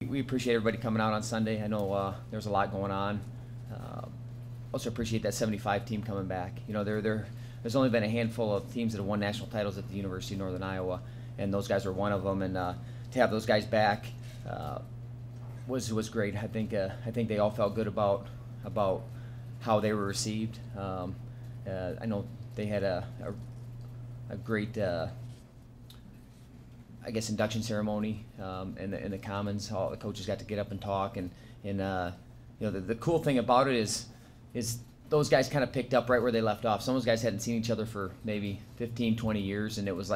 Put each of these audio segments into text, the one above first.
we appreciate everybody coming out on Sunday. I know there's a lot going on. Also appreciate that 75 team coming back. You know, there's only been a handful of teams that have won national titles at the University of Northern Iowa, and those guys were one of them. And to have those guys back was great. I think they all felt good about how they were received. I know they had a great I guess induction ceremony in the Commons. All the coaches got to get up and talk, and you know, the cool thing about it is those guys kind of picked up right where they left off. Some of those guys hadn't seen each other for maybe 15, 20 years, and it was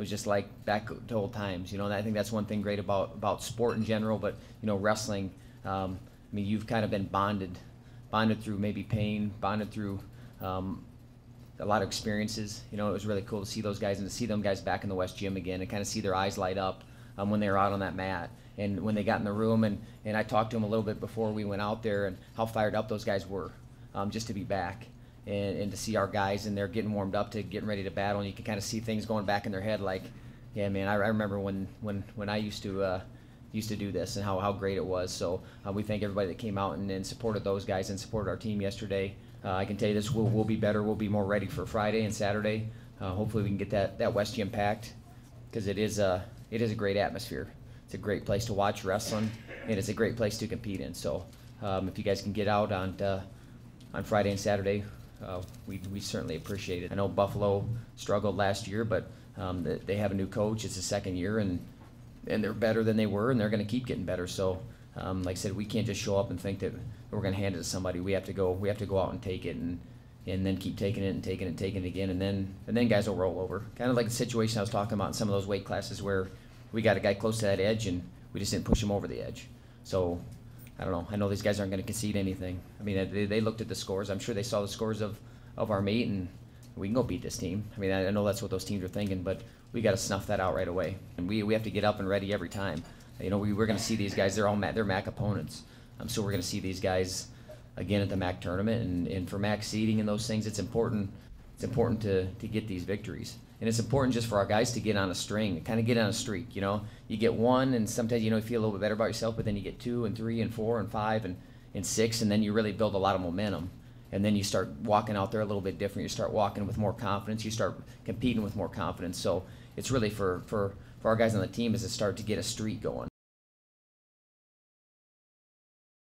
just like back to old times, you know. And I think that's one thing great about sport in general, but you know, wrestling. I mean, you've kind of been bonded through maybe pain, bonded through a lot of experiences. You know, it was really cool to see those guys and to see them guys back in the West Gym again and kind of see their eyes light up when they were out on that mat and when they got in the room. And I talked to them a little bit before we went out there and how fired up those guys were just to be back and to see our guys and they're getting warmed up to getting ready to battle. And you can kind of see things going back in their head like, yeah, man, I remember when I used to do this and how great it was. So we thank everybody that came out and supported those guys and supported our team yesterday. I can tell you this, we'll be better. We'll be more ready for Friday and Saturday. Hopefully we can get that West Gym packed because it is a great atmosphere. It's a great place to watch wrestling, and it's a great place to compete in. So if you guys can get out on Friday and Saturday, we certainly appreciate it. I know Buffalo struggled last year, but they have a new coach. It's the second year, and they're better than they were, and they're going to keep getting better. So, like I said, we can't just show up and think that we're going to hand it to somebody. We have to go out and take it, and then keep taking it and taking it again, and then guys will roll over. Kind of like the situation I was talking about in some of those weight classes where we got a guy close to that edge, and we just didn't push him over the edge. So, I don't know. I know these guys aren't going to concede anything. I mean, they looked at the scores. I'm sure they saw the scores of our meet, and we can go beat this team. I mean, I know that's what those teams are thinking, but we got to snuff that out right away. And we have to get up and ready every time. You know, we're going to see these guys. They're MAC opponents. So we're going to see these guys again at the MAC tournament, and for MAC seeding and those things, it's important. It's important to get these victories, and it's important just for our guys to get on a string, kind of get on a streak. You know, you get one, and sometimes you feel a little bit better about yourself, but then you get 2 and 3 and 4 and 5 and 6, and then you really build a lot of momentum. And then you start walking out there a little bit different. You start walking with more confidence. You start competing with more confidence. So it's really for our guys on the team is to start to get a streak going.